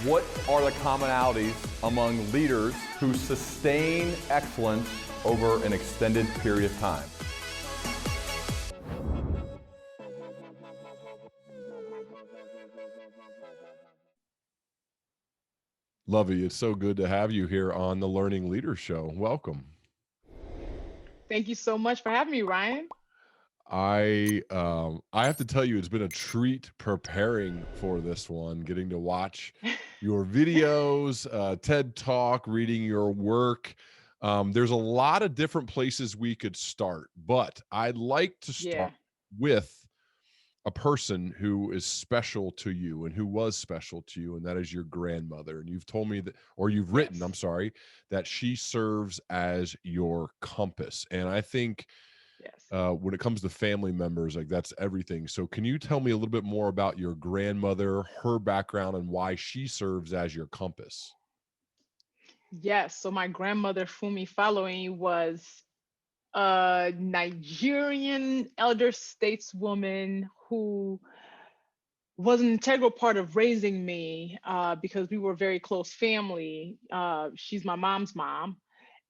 What are the commonalities among leaders who sustain excellence over an extended period of time? Luvvie, it's so good to have you here on the Learning Leader Show. Welcome. Thank you so much for having me, Ryan. I have to tell you, it's been a treat preparing for this one, getting to watch your videos, TED Talk, reading your work. There's a lot of different places we could start, but I'd like to start with a person who is special to you and who was special to you, and that is your grandmother. And you've told me that, or you've written, I'm sorry, that she serves as your compass. And I think when it comes to family members, like that's everything. So can you tell me a little bit more about your grandmother, her background, and why she serves as your compass? Yes. So my grandmother, Fumi Faloyin, was a Nigerian elder stateswoman who was an integral part of raising me because we were a very close family. She's my mom's mom.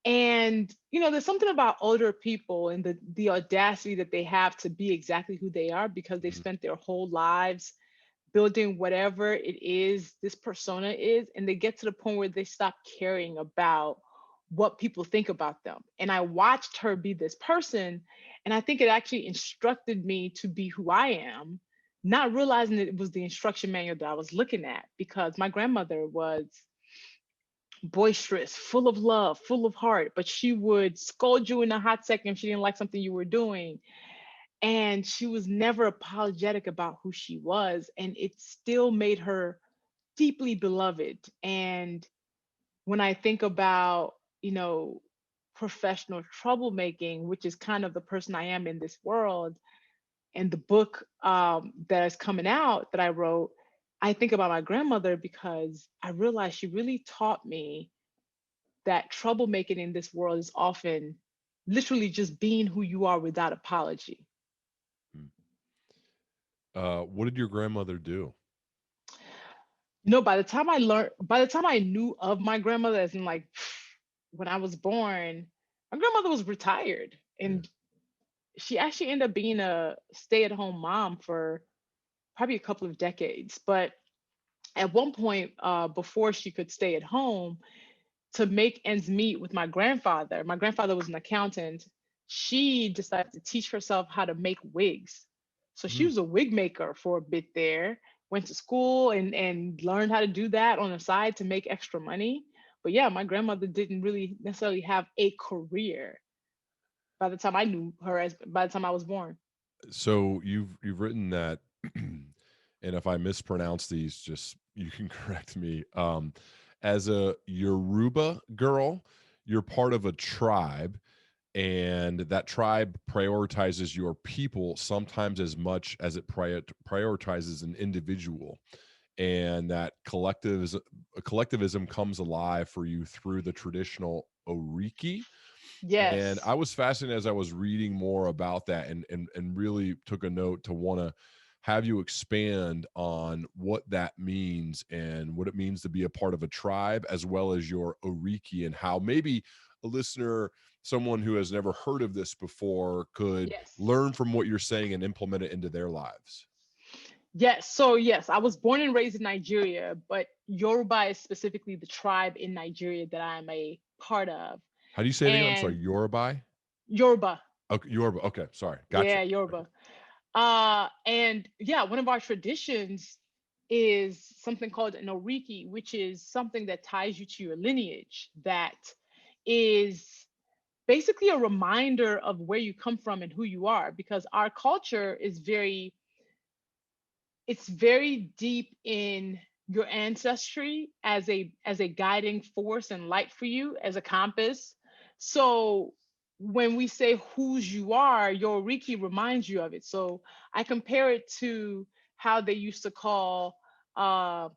And, you know, there's something about older people and the audacity that they have to be exactly who they are because they've spent their whole lives building whatever it is this persona is. And they get to the point where they stop caring about what people think about them. And I watched her be this person. And I think it actually instructed me to be who I am, not realizing that it was the instruction manual that I was looking at, because my grandmother was boisterous, full of love, full of heart, but she would scold you in a hot second if she didn't like something you were doing. And she was never apologetic about who she was. And it still made her deeply beloved. And when I think about, you know, professional troublemaking, which is kind of the person I am in this world, and the book that is coming out that I wrote, I think about my grandmother because I realized she really taught me that troublemaking in this world is often literally just being who you are without apology. What did your grandmother do? You know, by the time I knew of my grandmother, as in like when I was born, my grandmother was retired. And she actually ended up being a stay-at-home mom for probably a couple of decades. But at one point, before she could stay at home, to make ends meet with my grandfather was an accountant. She decided to teach herself how to make wigs. So she was a wig maker for a bit there, went to school and learned how to do that on the side to make extra money. But yeah, my grandmother didn't really necessarily have a career by the time I knew her, as by the time I was born. So you've written that, and if I mispronounce these, just you can correct me. As a Yoruba girl, you're part of a tribe, and that tribe prioritizes your people sometimes as much as it prioritizes an individual. And that collectivism comes alive for you through the traditional Oriki. And Yes. I was fascinated as I was reading more about that, and really took a note to want to have you expand on what that means and what it means to be a part of a tribe, as well as your Oriki, and how maybe a listener, someone who has never heard of this before, could learn from what you're saying and implement it into their lives. Yes. So yes, I was born and raised in Nigeria, but Yoruba is specifically the tribe in Nigeria that I'm a part of. How do you say it again? I'm sorry, And Yoruba? Yoruba. Okay, Yoruba. Okay, sorry. Gotcha. Yeah, Okay. Yoruba. And yeah, one of our traditions is something called an Oriki, which is something that ties you to your lineage, that is basically a reminder of where you come from and who you are, because our culture is very deep in your ancestry as a guiding force and light for you, as a compass. So when we say whose you are, your Riki reminds you of it. So I compare it to how they used to call uh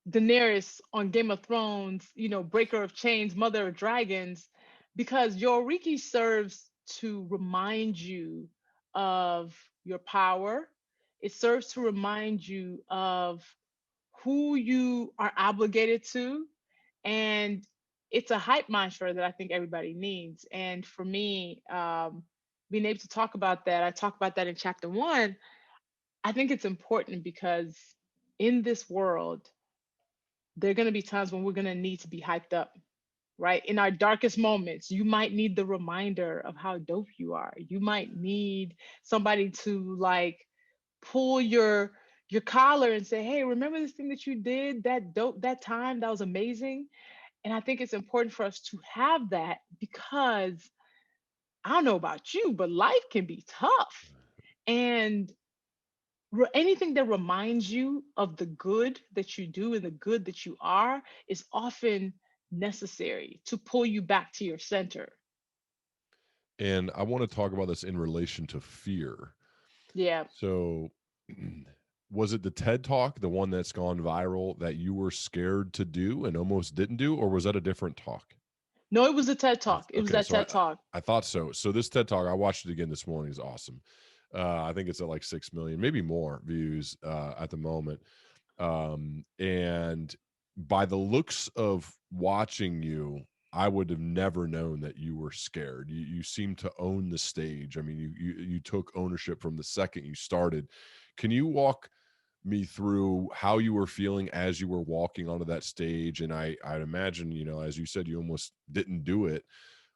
Daenerys on Game of Thrones, you know, breaker of chains, mother of dragons, because your Riki serves to remind you of your power. It serves to remind you of who you are obligated to, and it's a hype mantra that I think everybody needs. And for me, being able to talk about that, I talk about that in chapter one. I think it's important because in this world, there are going to be times when we're going to need to be hyped up, right? In our darkest moments, you might need the reminder of how dope you are. You might need somebody to like pull your collar and say, "Hey, remember this thing that you did that dope that time? That was amazing." And I think it's important for us to have that because I don't know about you, but life can be tough. And anything that reminds you of the good that you do and the good that you are is often necessary to pull you back to your center. And I want to talk about this in relation to fear. Yeah. So, was it the TED Talk, the one that's gone viral, that you were scared to do and almost didn't do, or was that a different talk? No, it was a TED Talk. It was Okay, that so TED Talk. I thought so. So this TED Talk, I watched it again this morning, is awesome. I think it's at like 6 million, maybe more views at the moment. And by the looks of watching you, I would have never known that you were scared. You seem to own the stage. I mean, you took ownership from the second you started. Can you walk me through how you were feeling as you were walking onto that stage? And I'd imagine, you know, as you said, you almost didn't do it.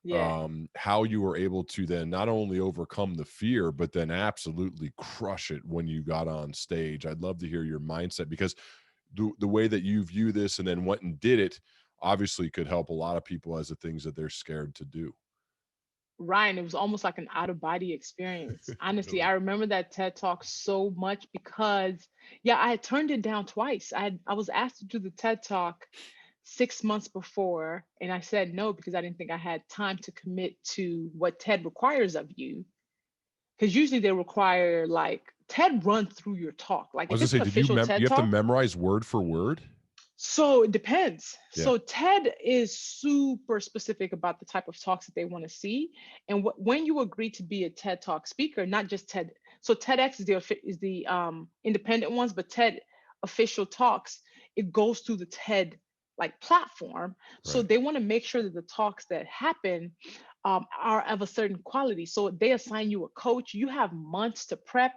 Yeah. How you were able to then not only overcome the fear, but then absolutely crush it when you got on stage. I'd love to hear your mindset, because the way that you view this and then went and did it obviously could help a lot of people as the things that they're scared to do. Ryan, it was almost like an out of body experience. Honestly, Really? I remember that TED Talk so much because, yeah, I had turned it down twice. I was asked to do the TED Talk 6 months before, and I said no because I didn't think I had time to commit to what TED requires of you. Because usually they require like TED run through your talk. Like I was if gonna it's an say, official you TED have to Talk, memorize word for word? so it depends. Yeah. So TED is super specific about the type of talks that they want to see, and when you agree to be a TED Talk speaker, not just TED. So TEDx is the independent ones, but TED official talks, it goes through the TED like platform. So Right. they want to make sure that the talks that happen are of a certain quality. So they assign you a coach. You have months to prep.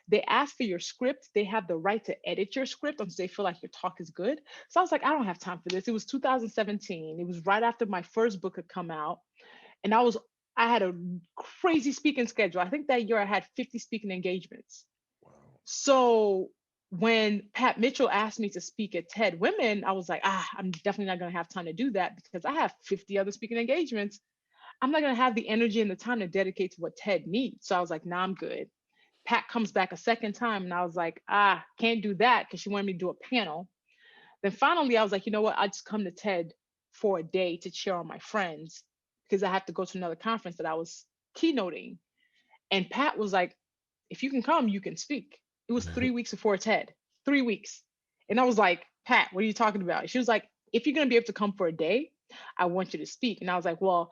They ask for your script. They have the right to edit your script once they feel like your talk is good. So I was like, I don't have time for this. It was 2017. It was right after my first book had come out. And I had a crazy speaking schedule. I think that year I had 50 speaking engagements. Wow. So when Pat Mitchell asked me to speak at TED Women, I was like, I'm definitely not going to have time to do that because I have 50 other speaking engagements. I'm not going to have the energy and the time to dedicate to what TED needs. So I was like, nah, I'm good. Pat comes back a second time, and I was like, can't do that because she wanted me to do a panel. Then finally, I was like, you know what? I just come to TED for a day to cheer on my friends because I have to go to another conference that I was keynoting. And Pat was like, if you can come, you can speak. It was 3 weeks before TED, 3 weeks. And I was like, Pat, what are you talking about? She was like, if you're going to be able to come for a day, I want you to speak. And I was like, well,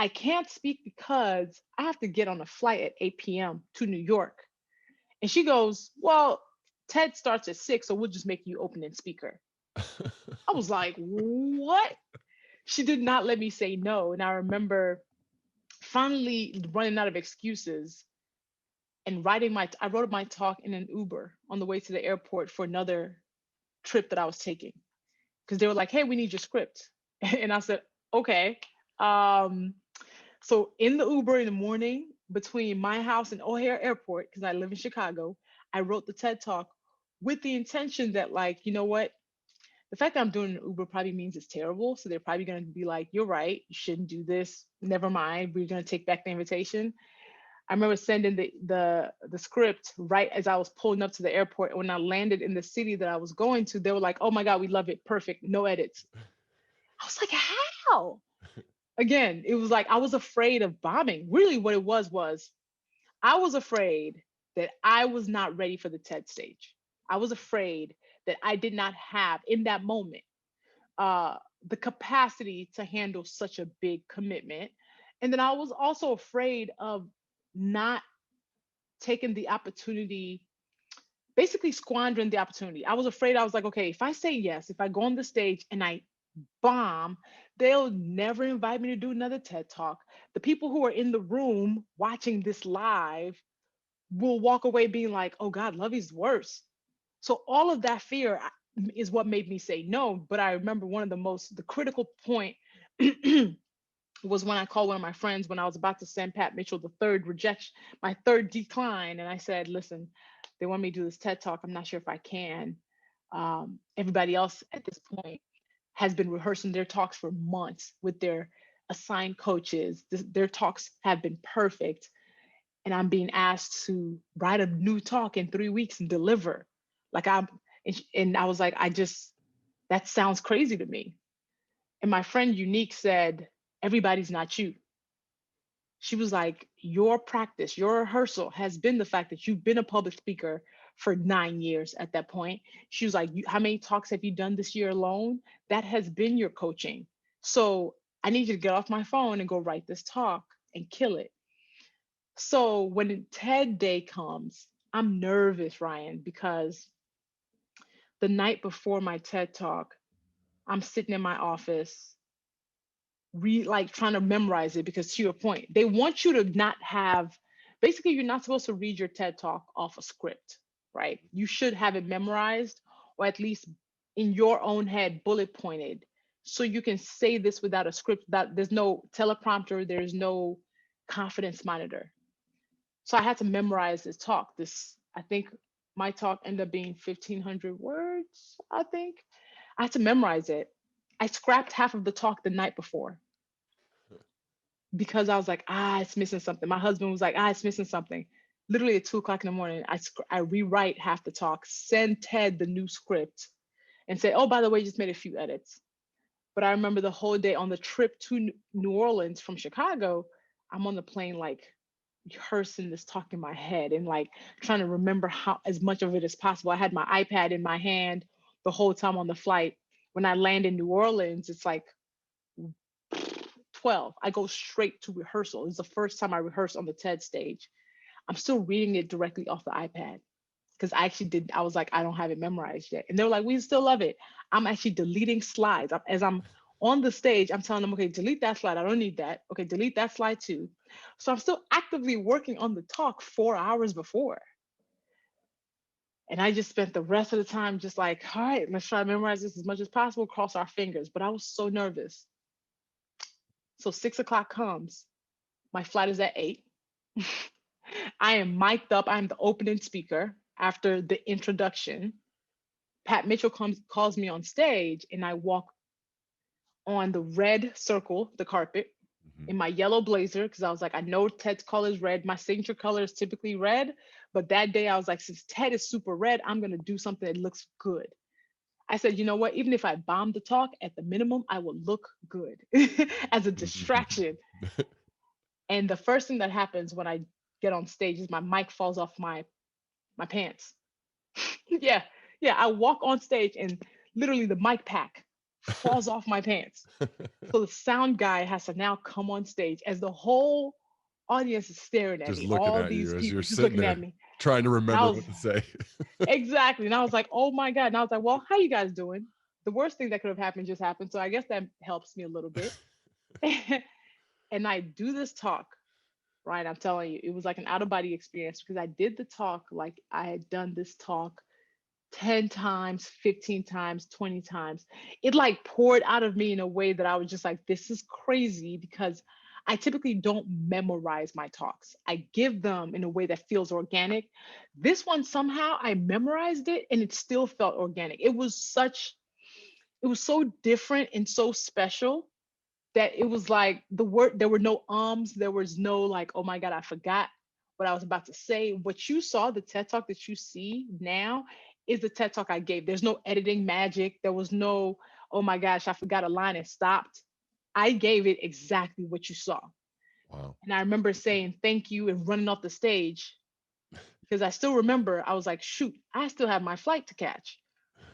I can't speak because I have to get on a flight at 8 p.m. to New York. And she goes, well, TED starts at 6, so we'll just make you opening speaker. I was like, what? She did not let me say no. And I remember finally running out of excuses and I wrote my talk in an Uber on the way to the airport for another trip that I was taking. Because they were like, hey, we need your script. And I said, okay. So in the Uber in the morning between my house and O'Hare Airport, because I live in Chicago, I wrote the TED Talk with the intention that, like, you know what? The fact that I'm doing an Uber probably means it's terrible. So they're probably going to be like, you're right. You shouldn't do this. Never mind. We're going to take back the invitation. I remember sending the script right as I was pulling up to the airport. When I landed in the city that I was going to, they were like, oh my God, we love it. Perfect. No edits. I was like, how? Again, it was like I was afraid of bombing. Really, what it was I was afraid that I was not ready for the TED stage. I was afraid that I did not have in that moment uh, the capacity to handle such a big commitment. And then I was also afraid of not taking the opportunity basically squandering the opportunity. I was afraid. I was like, okay, if I say yes, if I go on the stage and I bomb, they'll never invite me to do another TED Talk. The people who are in the room watching this live will walk away being like, oh God, Luvvie's worse. So all of that fear is what made me say no. But I remember the critical point was when I called one of my friends when I was about to send Pat Mitchell the third rejection, my third decline. And I said, listen, they want me to do this TED Talk. I'm not sure if I can. Everybody else at this point has been rehearsing their talks for months with their assigned coaches. Their talks have been perfect. And I'm being asked to write a new talk in 3 weeks and deliver. And I was like, that sounds crazy to me. And my friend Unique said, everybody's not you. She was like, your practice, your rehearsal has been the fact that you've been a public speaker for 9 years at that point. She was like, how many talks have you done this year alone? That has been your coaching. So I need you to get off my phone and go write this talk and kill it. So when TED Day comes, I'm nervous, Ryan, because the night before my TED Talk, I'm sitting in my office, trying to memorize it, because to your point, they want you to not have, basically, you're not supposed to read your TED Talk off a script, right? You should have it memorized, or at least in your own head, bullet pointed, so you can say this without a script, that there's no teleprompter, there's no confidence monitor. So I had to memorize this talk. I think my talk ended up being 1,500 words, I think. I had to memorize it. I scrapped half of the talk the night before because I was like, it's missing something. My husband was like, it's missing something. Literally at 2:00 in the morning, I rewrite half the talk, send Ted the new script, and say, oh, by the way, just made a few edits. But I remember the whole day on the trip to New Orleans from Chicago, I'm on the plane, like, rehearsing this talk in my head and like trying to remember as much of it as possible. I had my iPad in my hand the whole time on the flight. When I land in New Orleans, it's like 12. I go straight to rehearsal. It's the first time I rehearsed on the TED stage. I'm still reading it directly off the iPad because I was like, I don't have it memorized yet. And they were like, we still love it. I'm actually deleting slides. As I'm on the stage, I'm telling them, okay, delete that slide. I don't need that. Okay, delete that slide too. So I'm still actively working on the talk 4 hours before. And I just spent the rest of the time just like, all right, let's try to memorize this as much as possible, cross our fingers. But I was so nervous. So 6:00 comes. My flight is at 8. I am mic'd up. I'm the opening speaker after the introduction. Pat Mitchell calls me on stage, and I walk on the red circle, the carpet, in my yellow blazer, because I was like, I know Ted's color is red. My signature color is typically red. But that day I was like, since Ted is super red, I'm going to do something that looks good. I said, you know what? Even if I bomb the talk, at the minimum, I will look good as a distraction. And the first thing that happens when I get on stage is my mic falls off my pants. Yeah. I walk on stage and literally the mic pack falls off my pants. So the sound guy has to now come on stage as the whole audience is staring at Just me. looking All at these you as people you're just sitting looking there at me. trying to remember what to say. Exactly. And I was like, oh my God. And I was like, well, how you guys doing? The worst thing that could have happened just happened. So I guess that helps me a little bit. And I do this talk, right? I'm telling you, it was like an out of body experience because I did the talk like I had done this talk 10 times, 15 times, 20 times. It like poured out of me in a way that I was just like, this is crazy, because I typically don't memorize my talks. I give them in a way that feels organic. This one, somehow I memorized it and it still felt organic. It was so different and so special that it was like there were no ums, there was no like, oh my God, I forgot what I was about to say. What you saw, the TED Talk that you see now, is the TED Talk I gave. There's no editing magic. There was no, oh my gosh, I forgot a line and stopped. I gave it exactly what you saw. Wow. And I remember saying thank you and running off the stage because I still remember I was like, shoot, I still have my flight to catch.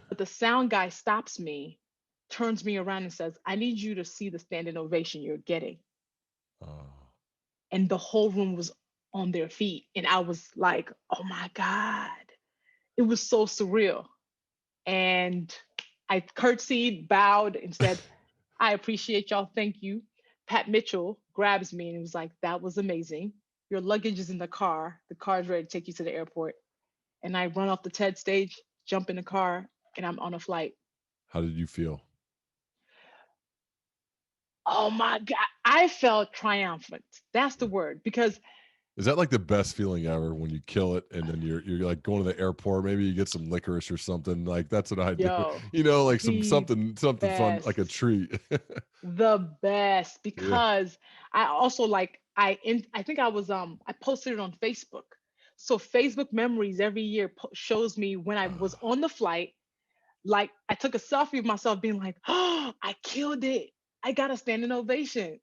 But the sound guy stops me, turns me around and says, I need you to see the standing ovation you're getting. Oh. And the whole room was on their feet. And I was like, oh my God. it was so surreal. And I curtsied, bowed, and said, I appreciate y'all. Thank you. Pat Mitchell grabs me and was like, that was amazing. Your luggage is in the car. The car is ready to take you to the airport. And I run off the TED stage, jump in the car, and I'm on a flight. How did you feel? Oh my God. I felt triumphant. That's the word. Because Is that like the best feeling ever when you kill it and then you're like going to the airport, maybe you get some licorice or something, like that's what I do, yo, like the something fun, like a best, treat. the best. Yeah. Because I also like I think I was I posted it on Facebook. So Facebook memories every year shows me when I was on the flight. Like I took a selfie of myself being like, oh, I killed it. I got a standing ovation.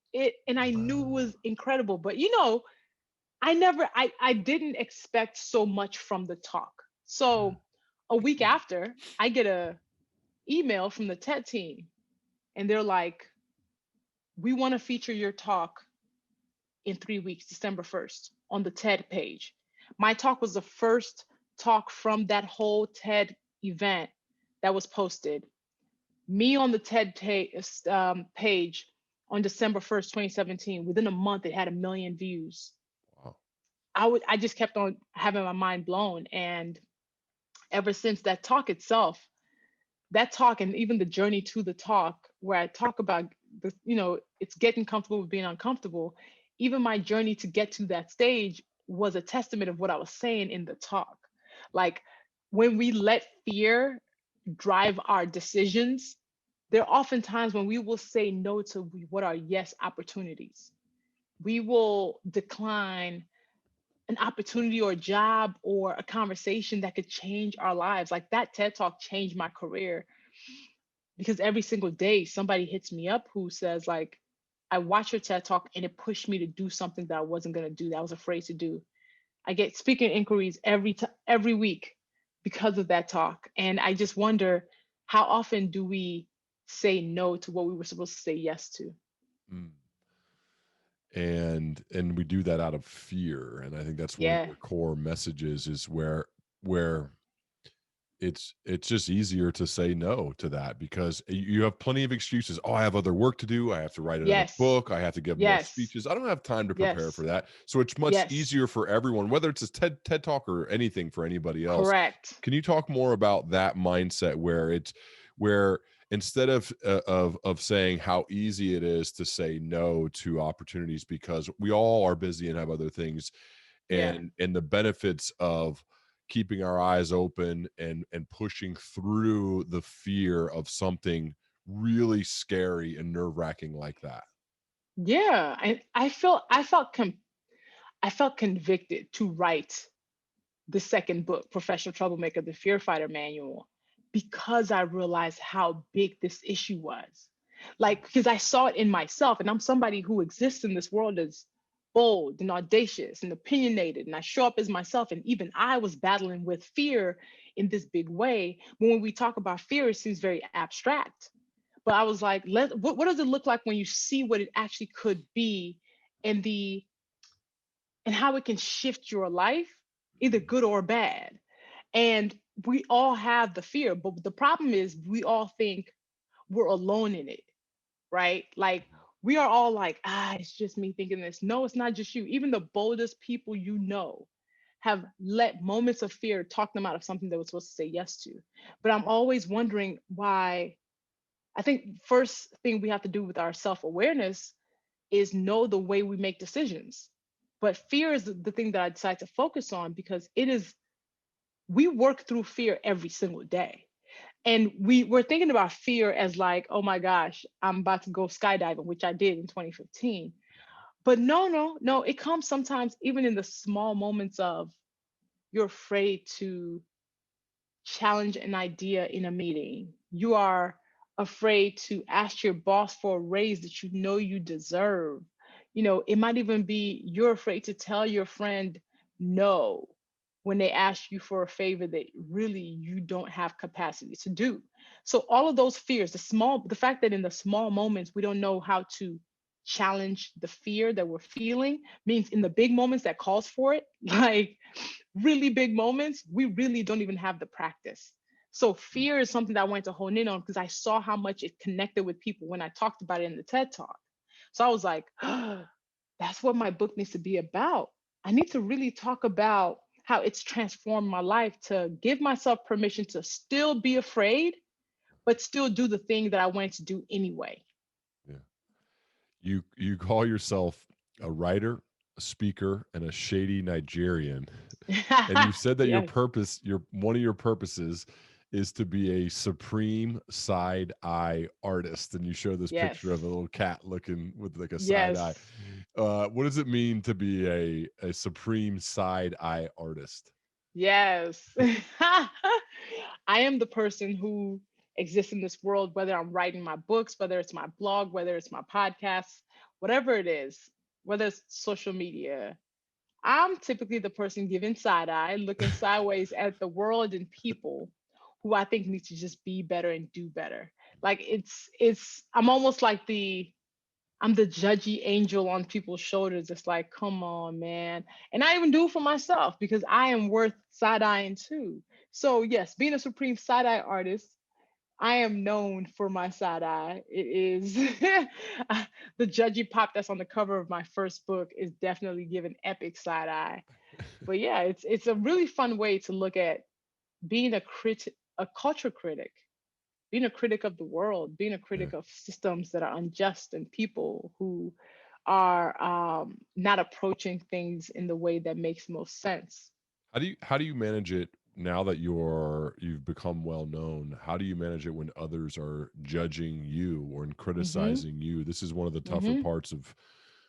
And I knew it was incredible. But I didn't expect so much from the talk. So a week after, I get a email from the TED team and they're like, we want to feature your talk in 3 weeks, December 1st, on the TED page. My talk was the first talk from that whole TED event that was posted. Me on the TED page on December 1st, 2017. Within a month, it had 1 million views. Wow. I just kept on having my mind blown. And ever since that talk itself, that talk and even the journey to the talk, where I talk about it's getting comfortable with being uncomfortable. Even my journey to get to that stage was a testament of what I was saying in the talk. Like when we let fear drive our decisions, there are often times when we will say no to what are yes opportunities. We will decline an opportunity or a job or a conversation that could change our lives. Like that TED talk changed my career because every single day somebody hits me up who says like, I watched your TED talk and it pushed me to do something that I wasn't going to do, that I was afraid to do. I get speaking inquiries every week because of that talk. And I just wonder, how often do we say no to what we were supposed to say yes to? Mm. And we do that out of fear, and I think that's one of Yeah. your core messages, is where it's just easier to say no to that because you have plenty of excuses. Oh, I have other work to do. I have to write another Yes. book. I have to give more Yes. speeches. I don't have time to prepare for Yes. that. So it's much Yes. easier for everyone, whether it's a TED talk or anything for anybody else. Correct. Can you talk more about that mindset where instead of saying how easy it is to say no to opportunities because we all are busy and have other things, Yeah. and the benefits of keeping our eyes open and pushing through the fear of something really scary and nerve-wracking like that? Yeah. I felt convicted to write the second book, Professional Troublemaker, the Fear Fighter Manual, because I realized how big this issue was. Like, because I saw it in myself, and I'm somebody who exists in this world as bold and audacious and opinionated, and I show up as myself. And even I was battling with fear in this big way. When we talk about fear, it seems very abstract. But I was like, what does it look like when you see what it actually could be, and how it can shift your life, either good or bad? And we all have the fear, but the problem is we all think we're alone in it, right? Like we are all like, it's just me thinking this. No, it's not just you. Even the boldest people have let moments of fear talk them out of something they were supposed to say yes to. But I'm always wondering why. I think first thing we have to do with our self-awareness is know the way we make decisions. But fear is the thing that I decide to focus on because we work through fear every single day. And we're thinking about fear as like, oh my gosh, I'm about to go skydiving, which I did in 2015. But no, it comes sometimes even in the small moments of you're afraid to challenge an idea in a meeting. You are afraid to ask your boss for a raise that you know you deserve. It might even be you're afraid to tell your friend no when they ask you for a favor that really you don't have capacity to do. So all of those fears, the fact that in the small moments we don't know how to challenge the fear that we're feeling means in the big moments that calls for it, like really big moments, we really don't even have the practice. So fear is something that I wanted to hone in on because I saw how much it connected with people when I talked about it in the TED Talk. So I was like, that's what my book needs to be about. I need to really talk about how it's transformed my life to give myself permission to still be afraid, but still do the thing that I wanted to do anyway. Yeah. You call yourself a writer, a speaker, and a shady Nigerian. And you said that your Yes, purpose, your one of your purposes is to be a supreme side eye artist. And you show this picture of a yes, little cat looking with like a side eye. yes, What does it mean to be a supreme side eye artist? yes. I am the person who exists in this world, whether I'm writing my books, whether it's my blog, whether it's my podcast, whatever it is, whether it's social media. I'm typically the person giving side eye, looking sideways at the world and people who I think need to just be better and do better. Like I'm almost like I'm the judgy angel on people's shoulders. It's like, come on, man. And I even do it for myself because I am worth side eyeing too. So yes, being a supreme side eye artist, I am known for my side eye. It is the judgy pop that's on the cover of my first book is definitely giving epic side eye. But yeah, it's a really fun way to look at being a culture critic, being a critic of the world, being a Yeah. critic of systems that are unjust and people who are not approaching things in the way that makes most sense. How do you manage it now that you've become well known? How do you manage it when others are judging you or Hmm. criticizing you? This is one of the tougher Hmm. parts of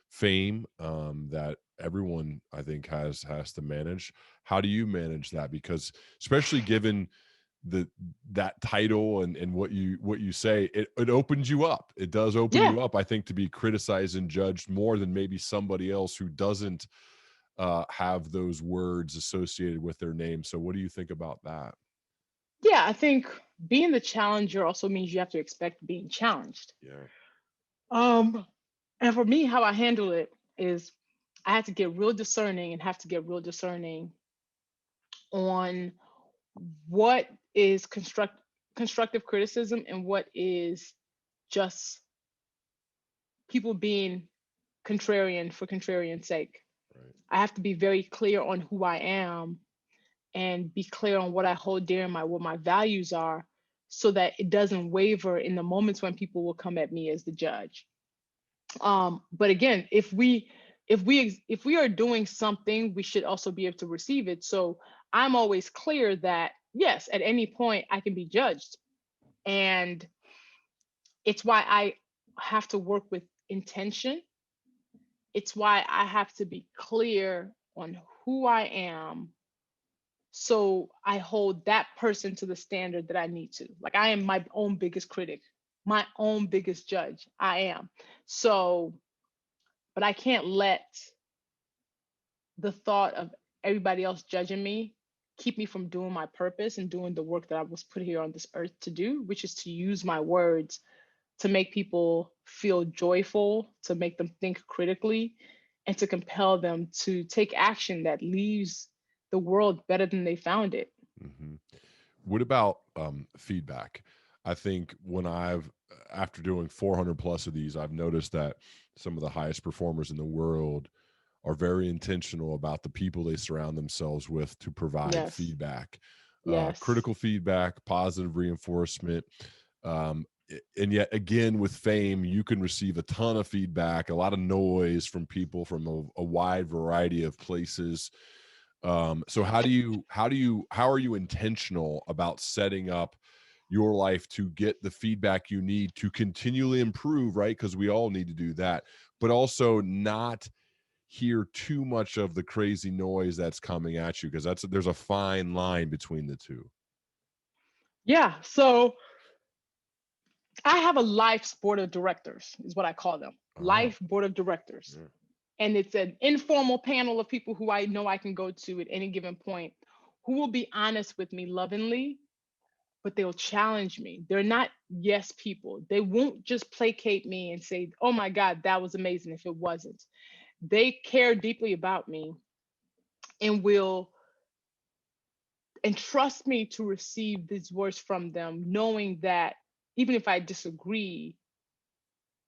fame, that everyone I think has to manage. How do you manage that? Because especially given the that title and what you say, it opens you up. It does open Yeah, you up, I think, to be criticized and judged more than maybe somebody else who doesn't have those words associated with their name. So what do you think about that? yeah. I think being the challenger also means you have to expect being challenged. Yeah. Um, and for me, how I handle it is I have to get real discerning and have to get real discerning on what is constructive criticism and what is just people being contrarian for contrarian's sake. Right. I have to be very clear on who I am and be clear on what I hold dear and what my values are so that it doesn't waver in the moments when people will come at me as the judge. But again, if we are doing something, we should also be able to receive it. So I'm always clear that yes, at any point I can be judged. And it's why I have to work with intention. It's why I have to be clear on who I am. So I hold that person to the standard that I need to. Like I am my own biggest critic, my own biggest judge. I am. So, but I can't let the thought of everybody else judging me keep me from doing my purpose and doing the work that I was put here on this earth to do, which is to use my words to make people feel joyful, to make them think critically, and to compel them to take action that leaves the world better than they found it. Hmm. What about feedback? I think when after doing 400 plus of these, I've noticed that some of the highest performers in the world are very intentional about the people they surround themselves with to provide Yes, feedback, yes, critical feedback, positive reinforcement. And yet again, with fame, you can receive a ton of feedback, a lot of noise from people from a wide variety of places. So how are you intentional about setting up your life to get the feedback you need to continually improve, right? Because we all need to do that, but also not hear too much of the crazy noise that's coming at you, because there's a fine line between the two. yeah. So I have a life board of directors, is what I call them. Oh, Life board of directors. yeah. And it's an informal panel of people who I know I can go to at any given point who will be honest with me lovingly, but they'll challenge me. They're not yes people. They won't just placate me and say, oh my God, that was amazing if it wasn't. They care deeply about me and will and trust me to receive these words from them, knowing that even if I disagree,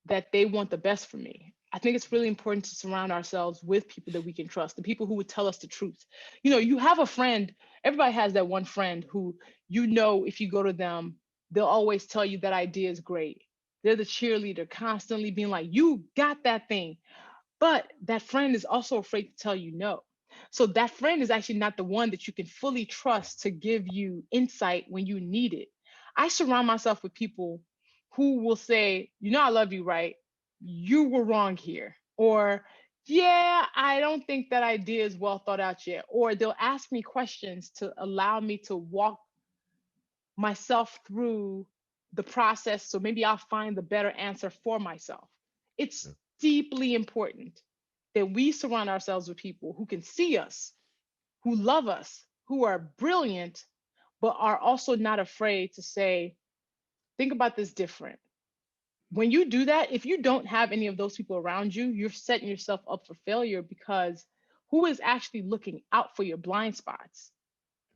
that they want the best for me. I think it's really important to surround ourselves with people that we can trust, the people who would tell us the truth. You have a friend, everybody has that one friend who, if you go to them, they'll always tell you that idea is great. They're the cheerleader, constantly being like, you got that thing. But that friend is also afraid to tell you no. So that friend is actually not the one that you can fully trust to give you insight when you need it. I surround myself with people who will say, I love you, right? You were wrong here. Or, yeah, I don't think that idea is well thought out yet. Or they'll ask me questions to allow me to walk myself through the process. So maybe I'll find the better answer for myself. It's deeply important that we surround ourselves with people who can see us, who love us, who are brilliant, but are also not afraid to say, think about this different. When you do that, if you don't have any of those people around you, you're setting yourself up for failure, because who is actually looking out for your blind spots?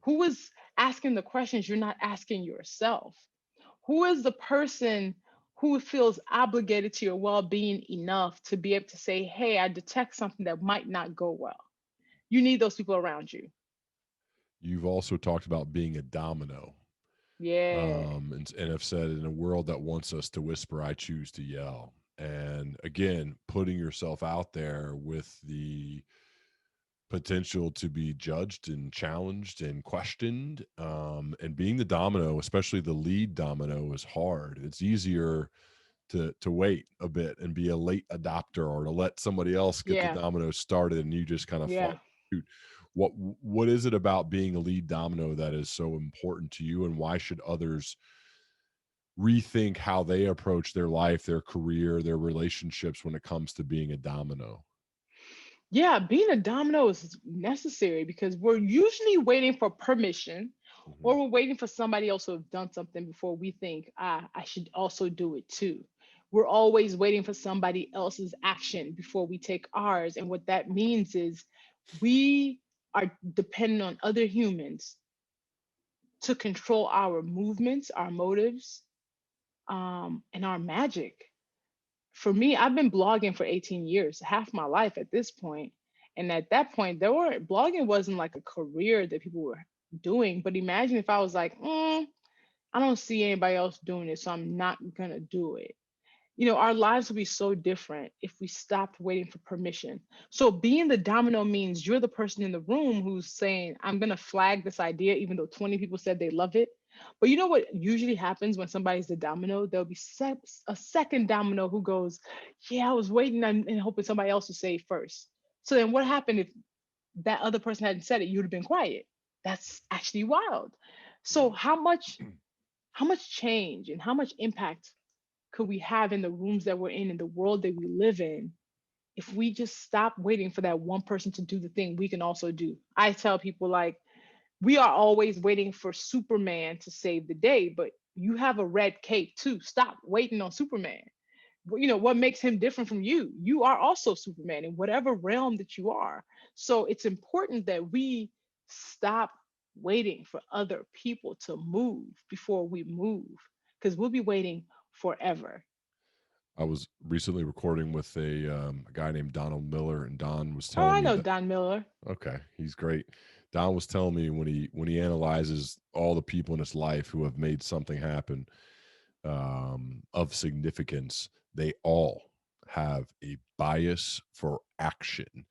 Who is asking the questions you're not asking yourself? Who is the person who feels obligated to your well-being enough to be able to say, hey, I detect something that might not go well? You need those people around you. You've also talked about being a domino. Yeah. And have said, in a world that wants us to whisper, I choose to yell. And again, putting yourself out there with the potential to be judged and challenged and questioned, and being the domino, especially the lead domino, is hard. It's easier to wait a bit and be a late adopter, or to let somebody else get the Yeah. domino started and you just kind of Yeah. follow suit. What is it about being a lead domino that is so important to you, and why should others rethink how they approach their life, their career, their relationships when it comes to being a domino? Yeah, being a domino is necessary because we're usually waiting for permission, Mhm. or we're waiting for somebody else to have done something before we think, I should also do it too. We're always waiting for somebody else's action before we take ours. And what that means is we are dependent on other humans to control our movements, our motives, and our magic. For me, I've been blogging for 18 years, half my life at this point. And at that point, blogging wasn't like a career that people were doing. But imagine if I was like, I don't see anybody else doing it, so I'm not gonna do it. Our lives would be so different if we stopped waiting for permission. So being the domino means you're the person in the room who's saying, I'm going to flag this idea, even though 20 people said they love it. But you know what usually happens when somebody's the domino? There'll be a second domino who goes, yeah, I was waiting and hoping somebody else would say it first. So then what happened if that other person hadn't said it? You would have been quiet. That's actually wild. So how much change and how much impact could we have in the rooms that we're in the world that we live in, if we just stop waiting for that one person to do the thing we can also do? I tell people, like, we are always waiting for Superman to save the day, but you have a red cape too. Stop waiting on Superman. What makes him different from you? You are also Superman in whatever realm that you are. So it's important that we stop waiting for other people to move before we move, because we'll be waiting forever. I was recently recording with a guy named Donald Miller, and Don was Oh, telling I me know that. Don Miller. Okay, he's great. Don was telling me, when he analyzes all the people in his life who have made something happen, of significance, they all have a bias for action.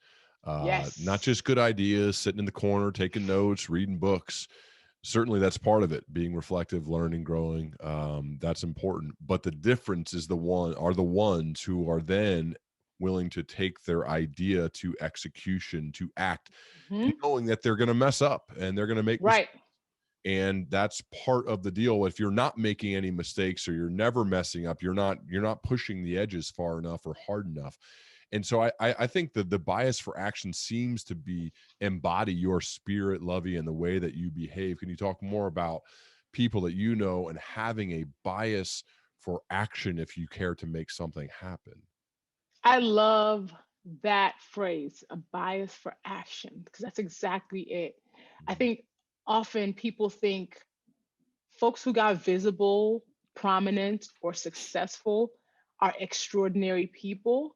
Not Yes. just good ideas, sitting in the corner, taking notes, reading books. Certainly that's part of it, being reflective, learning, growing. That's important. But the difference is the ones who are then willing to take their idea to execution, to act, and Mhm. knowing that they're going to mess up and they're going to make mistakes. Right. And that's part of the deal. If you're not making any mistakes, or you're never messing up, you're not pushing the edges far enough or hard enough. And so I think that the bias for action seems to be embody your spirit, Luvvie, and the way that you behave. Can you talk more about people that you know and having a bias for action if you care to make something happen? I love that phrase, a bias for action, because that's exactly it. I Mhm. think often people think folks who got visible, prominent, or successful are extraordinary people.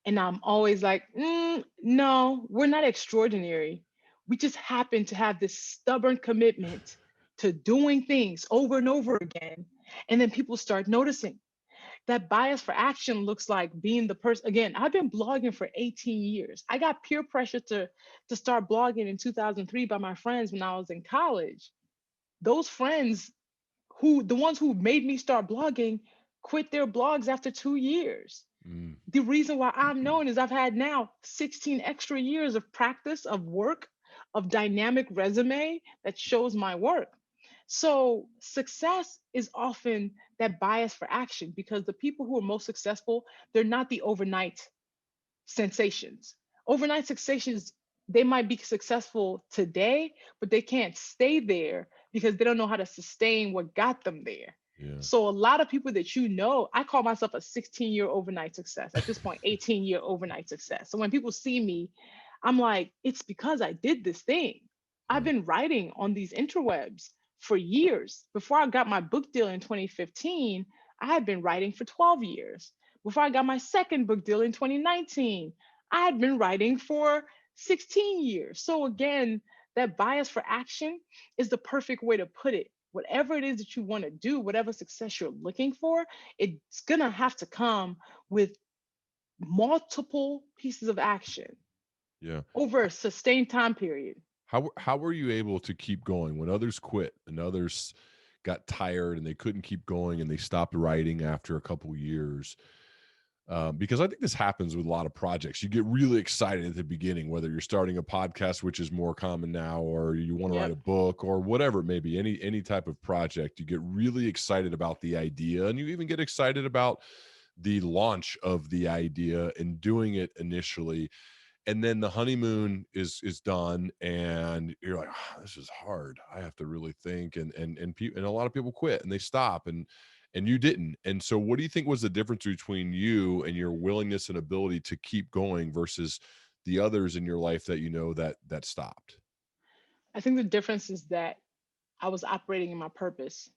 And I'm always like, no, we're not extraordinary. We just happen to have this stubborn commitment to doing things over and over again. And then people start noticing. That bias for action looks like being the person. Again, I've been blogging for 18 years. I got peer pressure to start blogging in 2003 by my friends when I was in college. Those friends, the ones who made me start blogging, quit their blogs after 2 years. The reason why I'm known is I've had now 16 extra years of practice, of work, of dynamic resume that shows my work. So success is often that bias for action, because the people who are most successful, they're not the overnight sensations. Overnight sensations, they might be successful today, but they can't stay there because they don't know how to sustain what got them there. Yeah. So a lot of people that I call myself a 16-year overnight success. At this point, 18-year overnight success. So when people see me, I'm like, it's because I did this thing. I've been writing on these interwebs for years. Before I got my book deal in 2015, I had been writing for 12 years. Before I got my second book deal in 2019, I had been writing for 16 years. So again, that bias for action is the perfect way to put it. Whatever it is that you want to do, whatever success you're looking for, it's going to have to come with multiple pieces of action over a sustained time period. How were you able to keep going when others quit and others got tired and they couldn't keep going and they stopped writing after a couple years? Because I think this happens with a lot of projects. You get really excited at the beginning, whether you're starting a podcast, which is more common now, or you want to write a book or whatever it may be, any type of project. You get really excited about the idea, and you even get excited about the launch of the idea and doing it initially. And then the honeymoon is done, and you're like, oh, this is hard. I have to really think, and a lot of people quit and they stop, and you didn't. And so what do you think was the difference between you and your willingness and ability to keep going versus the others in your life that stopped? I think the difference is that I was operating in my purpose.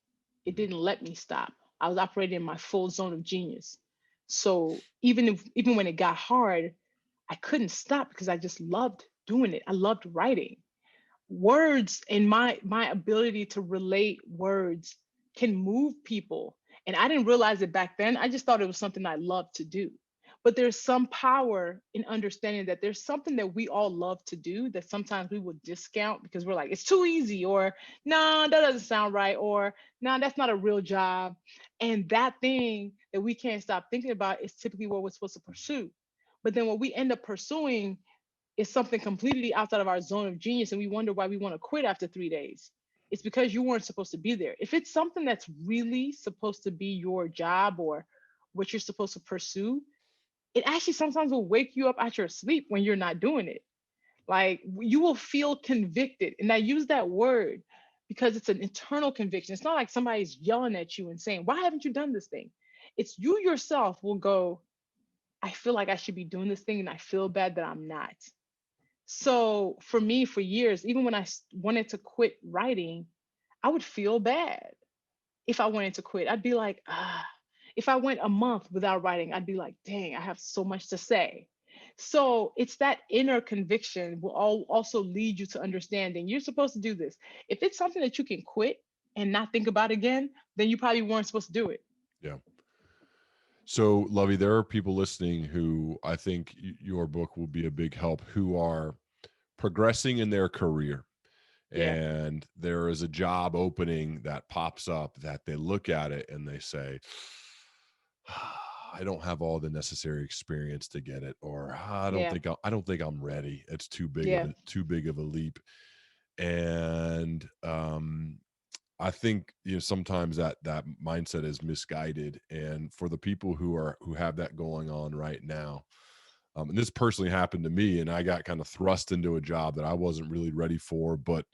It didn't let me stop. I was operating in my full zone of genius. So even when it got hard, I couldn't stop because I just loved doing it. I loved writing. Words and my ability to relate words can move people. And I didn't realize it back then. I just thought it was something I loved to do. But there's some power in understanding that there's something that we all love to do that sometimes we will discount because we're like, it's too easy, or no, that doesn't sound right, or no, that's not a real job. And that thing that we can't stop thinking about is typically what we're supposed to pursue. But then what we end up pursuing is something completely outside of our zone of genius, and we wonder why we want to quit after 3 days. It's because you weren't supposed to be there. If it's something that's really supposed to be your job or what you're supposed to pursue, it actually sometimes will wake you up out your sleep when you're not doing it. Like, you will feel convicted. And I use that word because it's an internal conviction. It's not like somebody's yelling at you and saying, why haven't you done this thing? It's you yourself will go, I feel like I should be doing this thing and I feel bad that I'm not. So for me, for years, even when I wanted to quit writing, I would feel bad if I wanted to quit. I'd be like, if I went a month without writing, I'd be like, dang, I have so much to say. So it's that inner conviction will also lead you to understanding you're supposed to do this. If it's something that you can quit and not think about again, then you probably weren't supposed to do it. Yeah. So, Luvvie, there are people listening who I think your book will be a big help, who are progressing in their career. Yeah. And there is a job opening that pops up that they look at it and they say, I don't have all the necessary experience to get it, or I don't think I'm ready. It's too big of a leap. And I think sometimes that mindset is misguided. And for the people who have that going on right now, and this personally happened to me, and I got kind of thrust into a job that I wasn't really ready for, but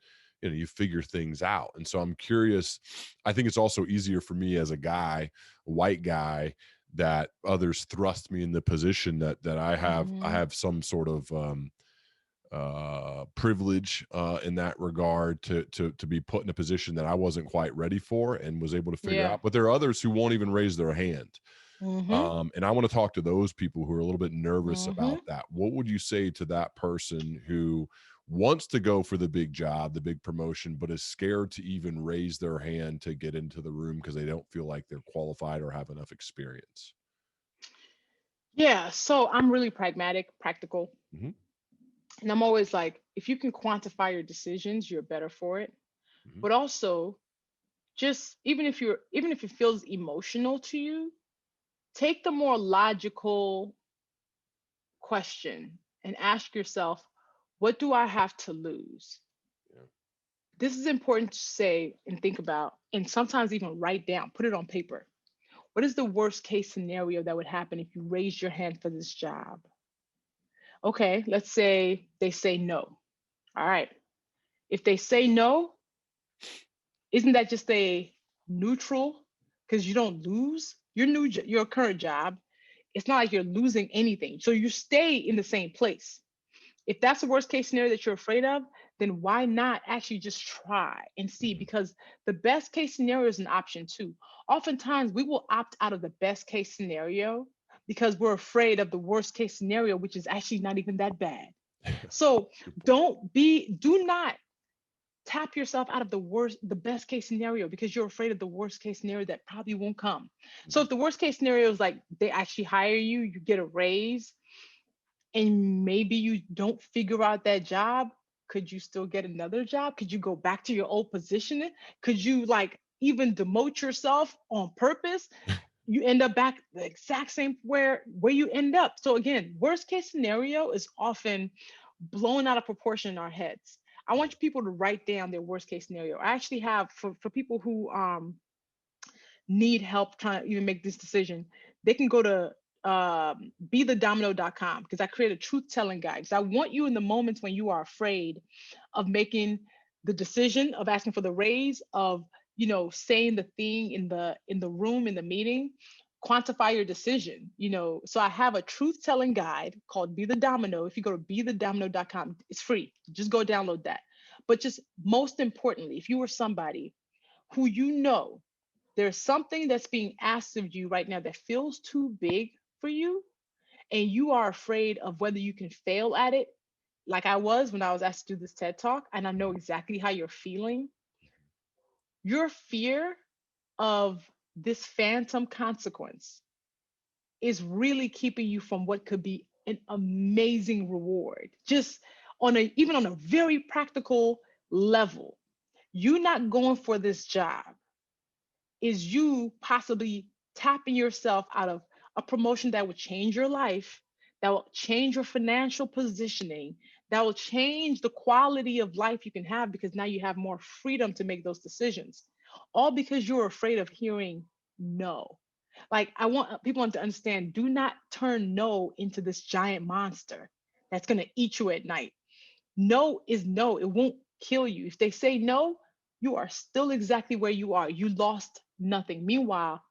you figure things out. And so I'm curious. I think it's also easier for me as a guy, a white guy, that others thrust me in the position that I have. I have some sort of privilege in that regard to be put in a position that I wasn't quite ready for and was able to figure Yeah. out. But there are others who won't even raise their hand. Mm-hmm. And I want to talk to those people who are a little bit nervous Mm-hmm. about that. What would you say to that person who wants to go for the big job, the big promotion, but is scared to even raise their hand to get into the room because they don't feel like they're qualified or have enough experience? Yeah. So I'm really pragmatic, practical. Hmm. And I'm always like, if you can quantify your decisions, you're better for it. Hmm. But also, just even if it feels emotional to you, take the more logical question and ask yourself, what do I have to lose? Yeah. This is important to say and think about, and sometimes even write down, put it on paper. What is the worst case scenario that would happen if you raised your hand for this job? Okay, let's say they say no. All right. If they say no, isn't that just a neutral? Because you don't lose your current job. It's not like you're losing anything. So you stay in the same place. If that's the worst case scenario that you're afraid of, then why not actually just try and see? Mhm. Because the best case scenario is an option too. Oftentimes we will opt out of the best case scenario because we're afraid of the worst case scenario, which is actually not even that bad. So Good point. do not tap yourself out of the best case scenario because you're afraid of the worst case scenario that probably won't come. So Mhm. if the worst case scenario is like they actually hire you, you get a raise, and maybe you don't figure out that job, could you still get another job? Could you go back to your old position? Could you like even demote yourself on purpose? You end up back the exact same where you end up. So again, worst case scenario is often blown out of proportion in our heads. I want people to write down their worst case scenario. I actually have for people who need help trying to even make this decision, they can go to bethedomino.com because I create a truth telling guide. Because I want you in the moments when you are afraid of making the decision, of asking for the raise, of saying the thing in the room in the meeting, quantify your decision. So I have a truth telling guide called Be the Domino. If you go to bethedomino.com, it's free. Just go download that. But just most importantly, if you were somebody who there's something that's being asked of you right now that feels too big for you, and you are afraid of whether you can fail at it, like I was when I was asked to do this TED talk, and I know exactly how you're feeling. Your fear of this phantom consequence is really keeping you from what could be an amazing reward. Just even on a very practical level, you not going for this job is you possibly tapping yourself out of a promotion that would change your life, that will change your financial positioning, that will change the quality of life you can have because now you have more freedom to make those decisions. All because you're afraid of hearing no. Like, I want people to understand, do not turn no into this giant monster that's going to eat you at night. No is no. It won't kill you. If they say no, you are still exactly where you are. You lost nothing. Meanwhile,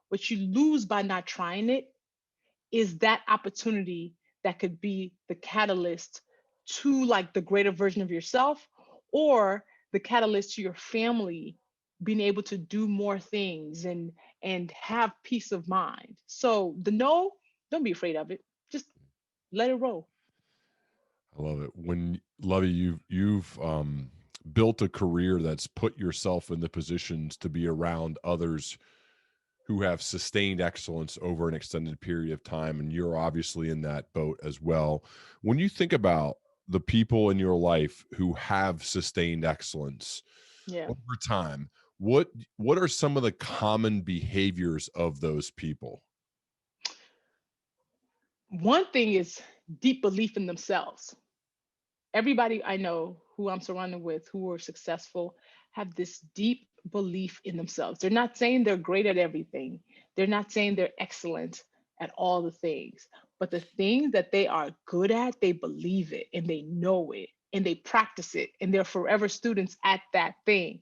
what you lose by not trying it is that opportunity that could be the catalyst to like the greater version of yourself, or the catalyst to your family being able to do more things and have peace of mind. So the no, don't be afraid of it. Just let it roll. I love it. Lovey, you've built a career that's put yourself in the positions to be around others who have sustained excellence over an extended period of time, and you're obviously in that boat as well. When you think about the people in your life who have sustained excellence Yeah. over time, what what are some of the common behaviors of those people? One thing is deep belief in themselves. Everybody I know who I'm surrounded with who are successful have this deep belief in themselves. They're not saying they're great at everything, they're not saying they're excellent at all the things, but the things that they are good at, they believe it and they know it and they practice it and they're forever students at that thing.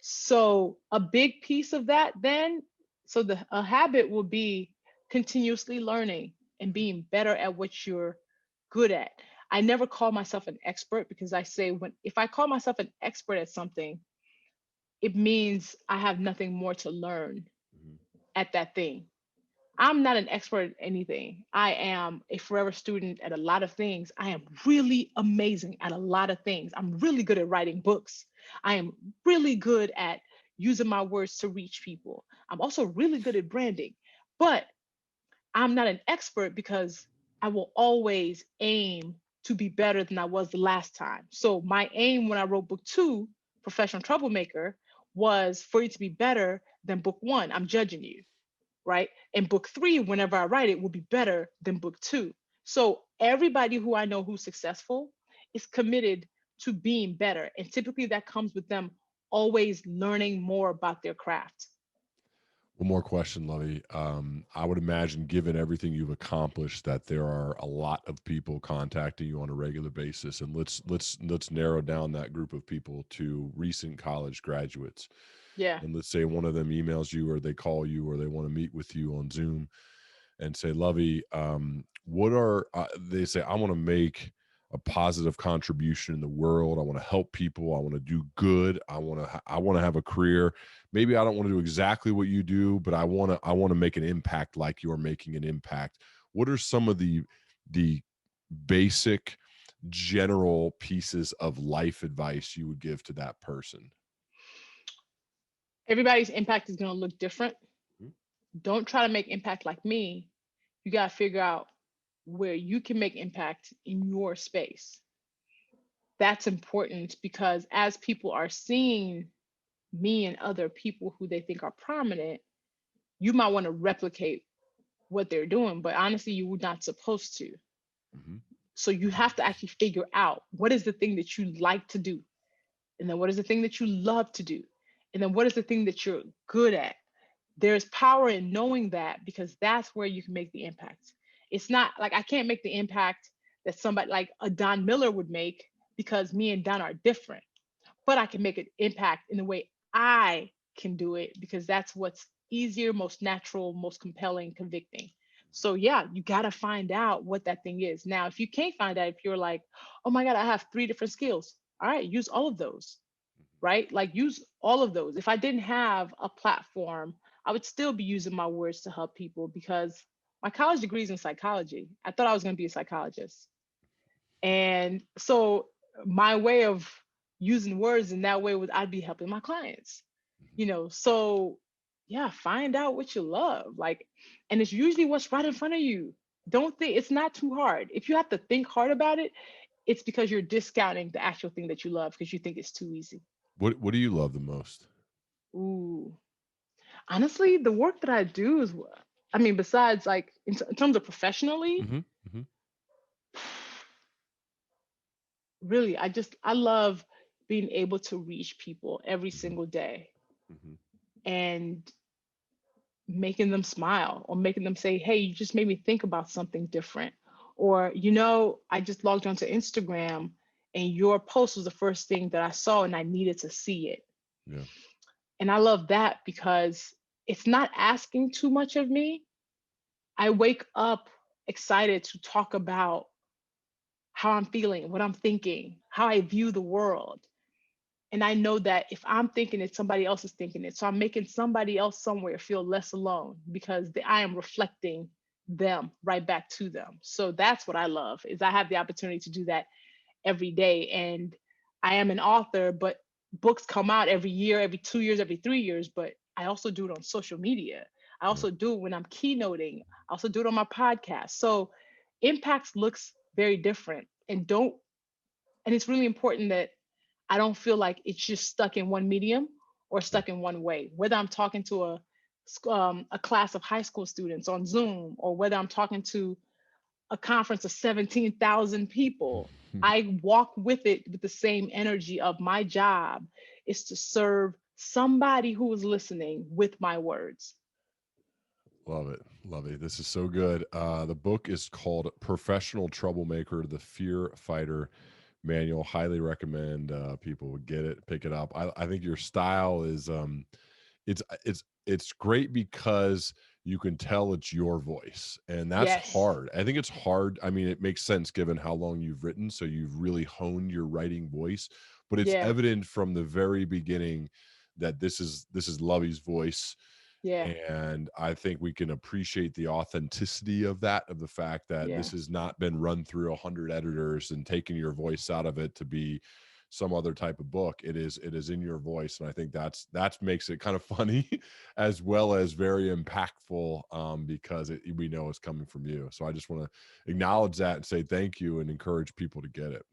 So, a big piece of that, then, so a habit will be continuously learning and being better at what you're good at. I never call myself an expert, because I say, if I call myself an expert at something, it means I have nothing more to learn Mhm. at that thing. I'm not an expert at anything. I am a forever student at a lot of things. I am really amazing at a lot of things. I'm really good at writing books. I am really good at using my words to reach people. I'm also really good at branding. But I'm not an expert, because I will always aim to be better than I was the last time. So my aim when I wrote book 2, Professional Troublemaker, was for it to be better than book 1. I'm judging you, right? And book 3, whenever I write it, will be better than book 2. So everybody who I know who's successful is committed to being better. And typically that comes with them always learning more about their craft. One more question, Luvvie. I would imagine, given everything you've accomplished, that there are a lot of people contacting you on a regular basis, and let's narrow down that group of people to recent college graduates. Yeah. And let's say one of them emails you, or they call you, or they want to meet with you on Zoom, and say, Luvvie, what are they say? I want to make a positive contribution in the world. I want to help people. I want to do good. I want to have a career. Maybe I don't want to do exactly what you do, but I want to make an impact like you're making an impact. What are some of the basic general pieces of life advice you would give to that person? Everybody's impact is going to look different. Mhm. Don't try to make impact like me. You got to figure out where you can make impact in your space. That's important, because as people are seeing me and other people who they think are prominent, you might want to replicate what they're doing, but honestly, you were not supposed to. Mhm. So you have to actually figure out what is the thing that you like to do, and then what is the thing that you love to do, and then what is the thing that you're good at. There's power in knowing that, because that's where you can make the impact. It's not like I can't make the impact that somebody like a Don Miller would make, because me and Don are different, but I can make an impact in the way I can do it, because that's what's easier, most natural, most compelling, convicting. So yeah, you got to find out what that thing is. Now, if you can't find out, if you're like, oh my God, I have 3 different skills. All right, use all of those, right? Like use all of those. If I didn't have a platform, I would still be using my words to help people, because my college degree is in psychology. I thought I was going to be a psychologist. And so my way of using words in that way was I'd be helping my clients, Mhm. you know. So yeah, find out what you love. Like, and it's usually what's right in front of you. Don't think it's not too hard. If you have to think hard about it, it's because you're discounting the actual thing that you love, because you think it's too easy. What do you love the most? Ooh. Honestly, the work that I do is, I mean, besides like in terms of professionally, Hmm. Hmm. really, I love being able to reach people every single day Hmm. and making them smile, or making them say, hey, you just made me think about something different. Or, I just logged onto Instagram and your post was the first thing that I saw and I needed to see it. Yeah. And I love that, because it's not asking too much of me. I wake up excited to talk about how I'm feeling, what I'm thinking, how I view the world. And I know that if I'm thinking it, somebody else is thinking it. So I'm making somebody else somewhere feel less alone, because I am reflecting them right back to them. So that's what I love, is I have the opportunity to do that every day. And I am an author, but books come out every year, every 2 years, every 3 years. But I also do it on social media. I Yeah. also do it when I'm keynoting. I also do it on my podcast. So impacts looks very different. And it's really important that I don't feel like it's just stuck in one medium or Yeah. stuck in one way. Whether I'm talking to a class of high school students on Zoom, or whether I'm talking to a conference of 17,000 people, I walk with it with the same energy of my job is to serve somebody who is listening with my words. Love it. Love it. This is so good. The book is called Professional Troublemaker, The Fear Fighter Manual. Highly recommend people get it, pick it up. I think your style is it's great because you can tell it's your voice. And that's Yes. hard. I think it's hard. I mean, it makes sense given how long you've written. So you've really honed your writing voice, but it's Yeah. evident from the very beginning that this is Luvvie's voice. Yeah. And I think we can appreciate the authenticity of that, of the fact that Yeah. this has not been run through 100 editors and taken your voice out of it to be some other type of book. It is in your voice. And I think that makes it kind of funny as well as very impactful, because we know it's coming from you. So I just want to acknowledge that and say thank you and encourage people to get it.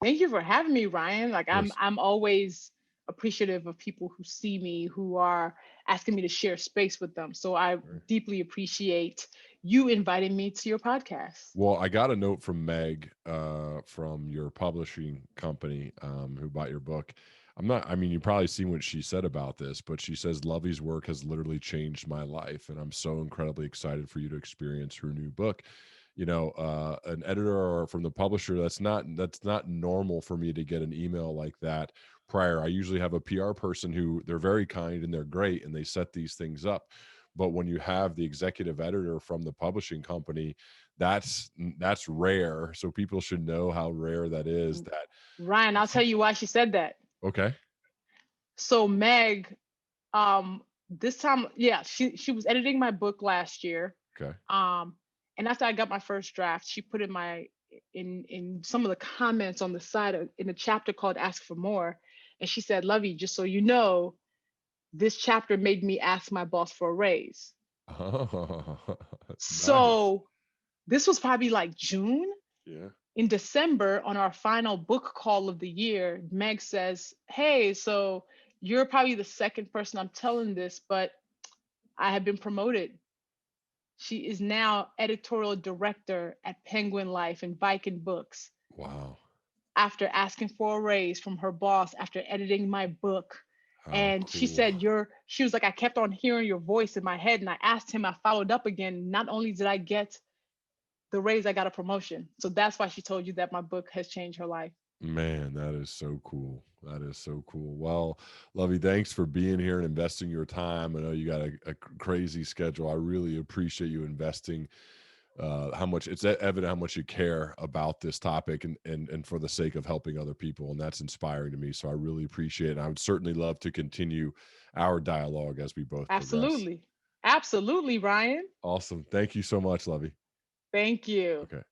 Thank you for having me, Ryan. Like Of course. I'm always appreciative of people who see me, who are asking me to share space with them. So I deeply appreciate you inviting me to your podcast. Well, I got a note from Meg, from your publishing company, who bought your book. I mean, you probably seen what she said about this, but she says Luvvie's work has literally changed my life. And I'm so incredibly excited for you to experience her new book. You know, an editor or from the publisher, that's not normal for me to get an email like that prior. I usually have a PR person who, they're very kind and they're great and they set these things up. But when you have the executive editor from the publishing company, that's rare. So people should know how rare that is. That Ryan, I'll tell you why she said that. Okay. So Meg, this time, yeah, she was editing my book last year. Okay. And after I got my first draft, she put in some of the comments on the side in a chapter called Ask for More. And she said, Luvvie, just so you know, this chapter made me ask my boss for a raise. Oh, So this was probably like June. Yeah. In December, on our final book call of the year, Meg says, hey, so you're probably the second person I'm telling this, but I have been promoted. She is now editorial director at Penguin Life and Viking Books. Wow. After asking for a raise from her boss after editing my book. And she said, she was like, I kept on hearing your voice in my head. And I asked him, I followed up again. Not only did I get the raise, I got a promotion. So that's why she told you that my book has changed her life. Man, that is so cool. That is so cool. Well, Luvvie, thanks for being here and investing your time. I know you got a crazy schedule. I really appreciate you investing, how much it's evident how much you care about this topic and for the sake of helping other people. And that's inspiring to me. So I really appreciate it. And I would certainly love to continue our dialogue as we both Absolutely. progress. Absolutely, Ryan. Awesome. Thank you so much, Luvvie. Thank you. Okay.